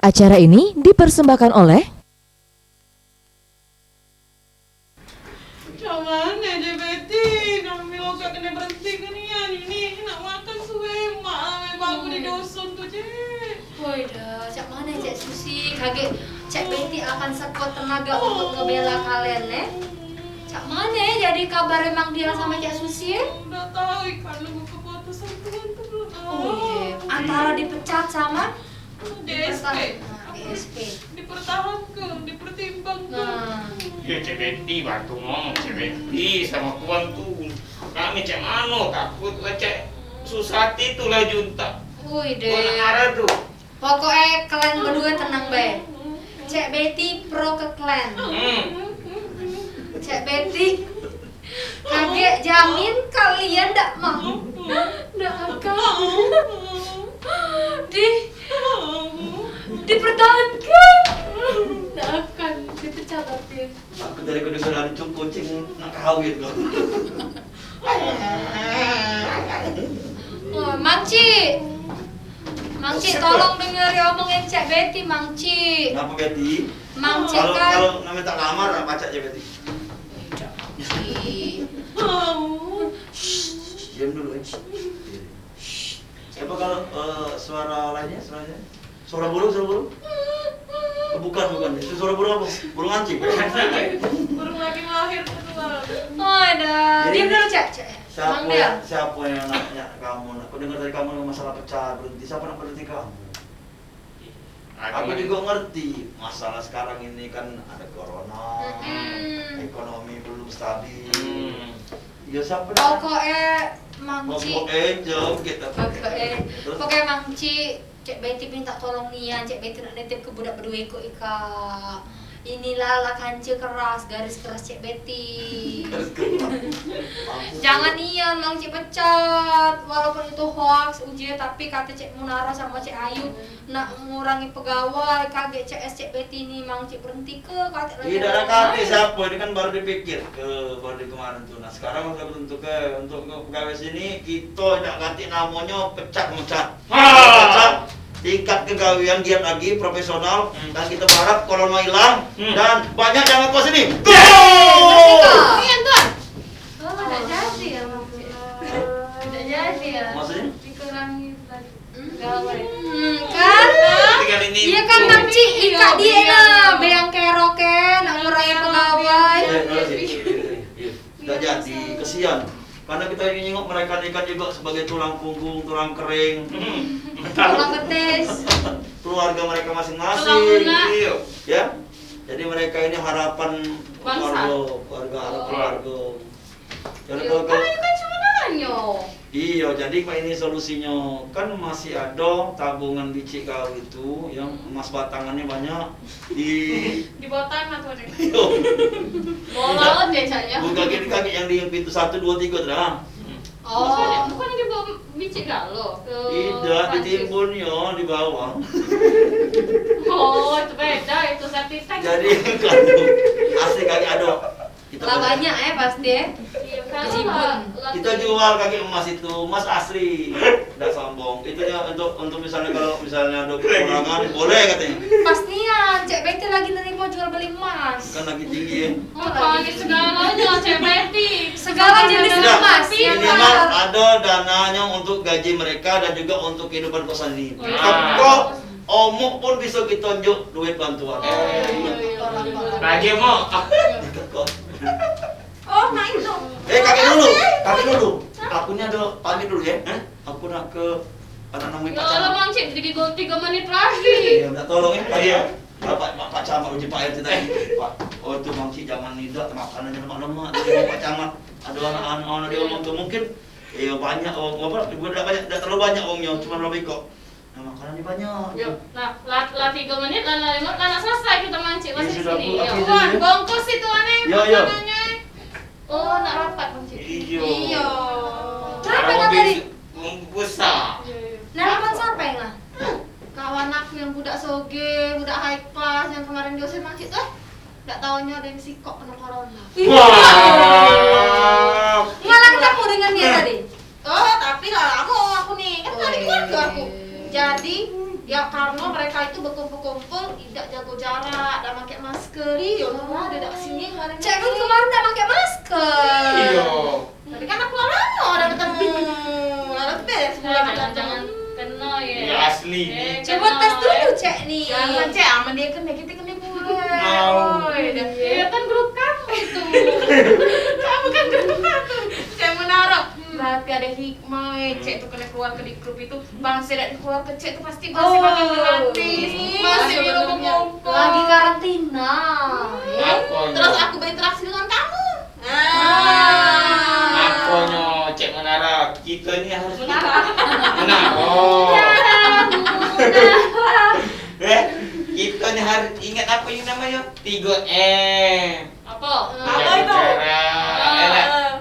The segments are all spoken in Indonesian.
Acara ini dipersembahkan oleh Cuman aja Betty, kami mau kena berhenti kan ini nak makan suwe mak bagus di dosun tuh cek. Woi dah, cak mana cak Susi? Kaget cak Betty akan sekuat tenaga untuk ngebela kalian Cak mana jadi kabar emang dia sama cak Susi Udah tahu ikan lu keputusan Tuhan tuh belum tahu. Oh iya, antara dipecat sama DSP. DSP. Dipertahankan, dipertimbangkan. Ya Cek Betty bantu ngomong Cek Betty sama tuan tuh. Kami Cek Mano takut lah Cek Susati tuh lah junta. Wih Gua nak deh. arah tuh. Pokoknya kalian berdua tenang baik. Cek Betty pro ke klan. Cek Betty kaget jamin kalian ndak mau. Ndak akan. Dipertahankan. Ndak akan dipecat tapi. Aku dari kedengaran itu kucing nak kawin loh. Wah, Mangci. Mangci tolong dengerin omongin Cek Betty, Mangci. Kenapa Betty? Mangci Kalau kan. kalau namanya tak lamar, nak baca aja Betty. Diam dulu ya. Siapa kalau suara lainnya, suaranya? Suara burung, suara burung? Oh, bukan. Itu suara burung apa? Burung anjing. Burung lagi lahir kedua. Oh, ada. Jadi Diam ini- dulu, Cek. Mang Del. Siapa yang nanya kamu? Aku dengar dari kamu masalah pecah berhenti. Siapa nak berhenti kamu? Aku juga ngerti masalah sekarang ini kan ada corona, ekonomi belum stabil. Ya siapa? Pokoknya Mangci. Jom kita. Pokoknya Mangci, Cek Betty minta tolong Nian, Cek Betty nak nitip ke budak berdua ikut Ika. Inilah lah kanci keras, garis keras Cek Betty. Jangan Nian Mangci pecat, walaupun itu hoax ujian, tapi kata Cek Munara sama Cek Ayu nak mengurangi pegawai. Kaget Cek Betty ini Mangci berhenti ke kata lagi. Tidak ada kata siapa, ini kan baru dipikir baru di kemarin tuh. Nah sekarang udah bentuk untuk pegawai sini kita tidak ganti namanya pecat. Pecat tingkat kegawian giat lagi profesional dan kita berharap corona hilang dan banyak yang ngekos ini. Nian tuan. Oh, udah jadi ya Mangci. Udah jadi ya. Maksudnya? Dikurangi tadi. Kan? Tinggal ini. Iya kan Mangci, Ika dia nah, beang keroken, ngurangi pegawai. Tidak jadi, kesian. Karena kita ingin nengok mereka ikan juga sebagai tulang punggung, tulang kering, Tulang betis. keluarga mereka Tulang masing-masing. lunak. Iya. Ya, jadi mereka ini harapan Bangsa. keluarga. Jadi Iya, kalau kan ini kan cuma nanya. iya, jadi Pak ini solusinya kan masih ada tabungan biji kau itu yang emas batangannya banyak di Di bawah tanah tuh deh. Mau laut ya caknya. bukan gini kaki yang di pintu 1, 2, 3 terang. Oh, Bukan di bawah biji galo. Tidak ditimbun ya di bawah. Oh, itu beda, itu septic tank. Jadi kalau asli kaki ada kita lah banyak ya pasti. Iya, kan Kejibun. kita jual kaki emas itu emas asli, tidak sombong. Itu ya untuk misalnya kalau misalnya ada kekurangan boleh katanya. Pas Nian, Cek Betty lagi nerima jual beli emas. Kan lagi tinggi ya. Oh, Pakai segalanya, Cek Betty. Segala jenis Sudah, emas. minimal ada dananya untuk gaji mereka dan juga untuk kehidupan kosan ini. Oh, iya. Kok omuk pun bisa kita tunjuk duit bantuan. Lagi mau. Oh, nah itu. Kaki dulu. Akunya ada pamit dulu ya. Aku nak ke anak namanya Ya Pak Allah, Camat. Bang Cik, jadi 3 menit lagi. Iya, minta tolongin tadi ya. Pak Camat uji Pak RT tadi. Pak, oh itu Bang Cik jangan tidak makanannya lemak-lemak. Dari Pak Camat ada anak-anak dia ngomong tuh mungkin banyak apa? Tidak terlalu banyak omnya, cuma lebih kok. Nah, makanannya banyak. Yuk, lah 3 menit, lah 5, lah selesai kita mancing Ya, masih sudah, sini. Bu, Ya, aku wah, izin ya. bongkos itu aneh Ya, ya. makanannya. Oh, nak rapat mancing. Iya. Kenapa nggak tadi? Besar. Nelpon siapa yang lah? Kawan aku yang budak soge, budak high class yang kemarin diusir Mangci tuh. nggak taunya ada yang sikok kena corona. Wah. Malah ketemu dengan dia tadi. Oh, tapi lah lama aku nih, kan dari keluarga aku. Jadi ya karena mereka itu berkumpul-kumpul tidak jaga jarak dan pakai masker. Iya, lama dia dak sini hari ini. Cek kan kemarin tak pakai masker. Iya. Tapi kan aku lama udah ketemu. Lalu beres Jangan kena ya. Ya asli. Coba tes dulu cek nih. Jangan cek aman dia kena kita kena gue. Mau. Ya kan grup kamu itu. Kamu kan grup aku. Cek menaruh. Berarti ada hikmah. Cek tuh kena keluar ke di grup itu. Bang Sedat keluar ke cek tuh pasti masih makan gratis. Masih minum kumpul. Lagi karantina. Aku Terus aku berinteraksi dengan kamu. Akonyo cek menara kita ini harus Menara. Oh. Kita ini harus ingat apa yang namanya 3M. Apa? Apa itu?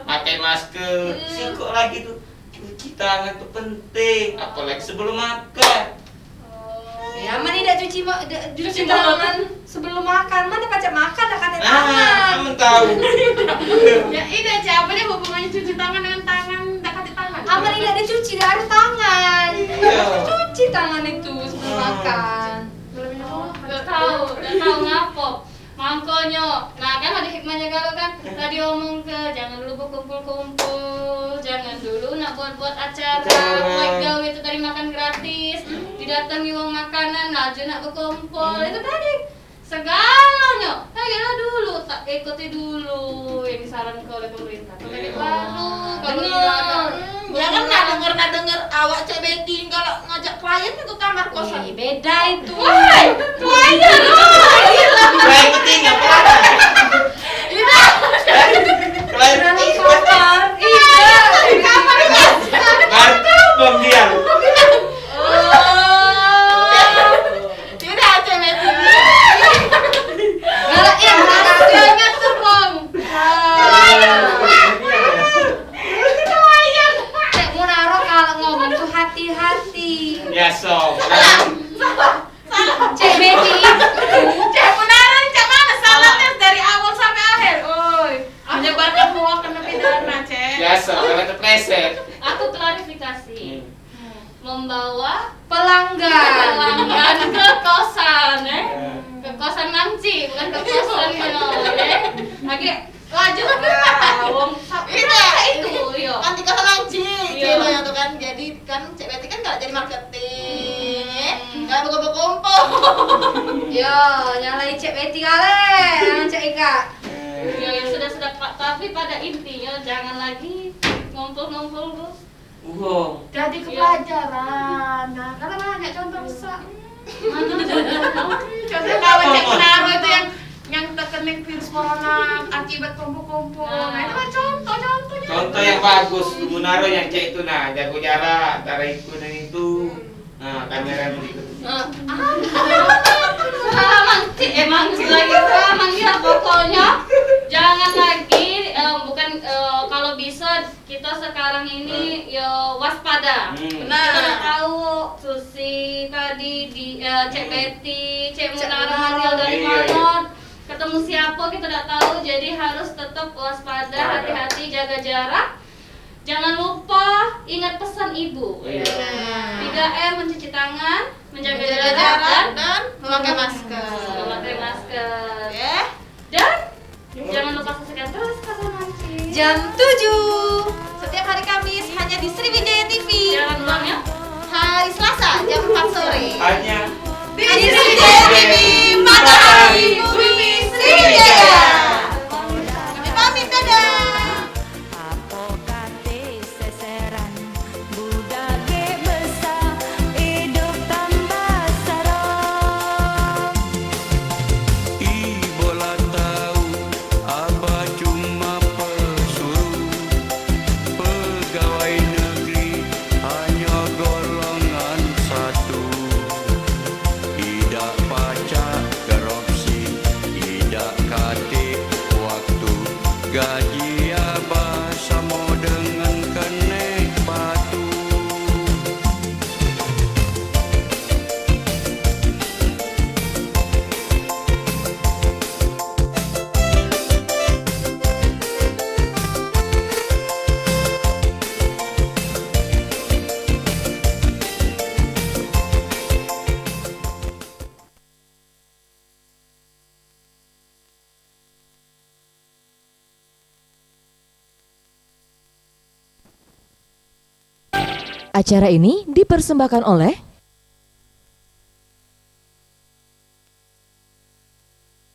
Pakai masker. Sikok lagi tuh. Cuci tangan tuh penting, apalagi sebelum makan. Ya, mana tidak cuci tangan sebelum makan, mana pacak makan dah kata tangan. Kamu tahu. Ya ini cek apa nih hubungannya cuci tangan dengan tangan dekat tangan. Apa tidak ada cuci, tidak ada tangan. Iya. Cuci tangan itu sebelum makan. Gak tahu ngapo. Mangkonyo. Nah kan ada hikmahnya kalau kan tadi omong ke jangan dulu berkumpul-kumpul, jangan dulu nak buat acara, buat gawe itu tadi makan gratis, didatangi uang makanan, laju nak berkumpul itu tadi segalanya. Ayolah dulu tak ikuti dulu yang disarankan oleh pemerintah. Kalau baru kalau Bener. Jangan nak denger awak cek Betty kalau ngajak klien ke kamar kosan. Ih, beda itu. Klien. Klien penting apa? Klien penting. Kamar. Baru bom dia. Tidak cek Betty. Ngalain, Klien tuh bom. Cek Munaro kalau ngomong tuh hati-hati. Ya so. Cek Betty Cek beneran cek mana salahnya dari awal sampai akhir. Oi, menyebarkan hoax kena pidana cek. Ya so, kalau terpleset. aku klarifikasi. Membawa pelanggan. ke kosan, ke kosan Nanci, bukan ke kosan lagi Laju itu, yo. Nanti kata lanci, Iya. ceweknya tuh kan. Jadi kan cek Betty kan nggak jadi marketing, nggak berkumpul-kumpul. Yo, nyalain Cek Betty kali, jangan Cek Ika. Ya, yang sudah Pak, tapi pada intinya jangan lagi ngumpul-ngumpul Bu. Jadi ke pelajaran. Nah, karena banyak contoh besar. Contoh kawan cek Menaro itu yang terkena virus corona akibat kumpul-kumpul. Nah, itu kan contohnya. Contoh yang bagus, Munaro yang cek itu nah, jago jarak antara itu dan itu. Nah, kamera berikut. Emang lagi emang ya pokoknya jangan lagi kalau bisa kita sekarang ini ya waspada. Benar. Kita udah tahu Susi tadi di Cek Betty, Cek Munara hasil dari Iya, iya. mana, ketemu siapa kita udah tahu, jadi harus tetap waspada, hati-hati, jaga jarak. Jangan lupa ingat pesan ibu. Iya. 3M mencuci tangan, menjaga Jaga jarak, jarak dan dan memakai masker. memakai masker. Ya. Dan jangan lupa saksikan terus Kosan Nanci. Jam 7. Setiap hari Kamis hanya di Sriwijaya TV. Jangan lupa ya. Hari Selasa jam 4 sore. Hanya Di Sriwijaya TV, Matahari Bumi Sriwijaya. Kami pamit, dadah. Ibola tahu apa cuma pesuruh pegawai negeri hanya golongan satu. Tidak pajak korupsi, tidak katik waktu gaji abah sama dengan kenek batu. Acara ini dipersembahkan oleh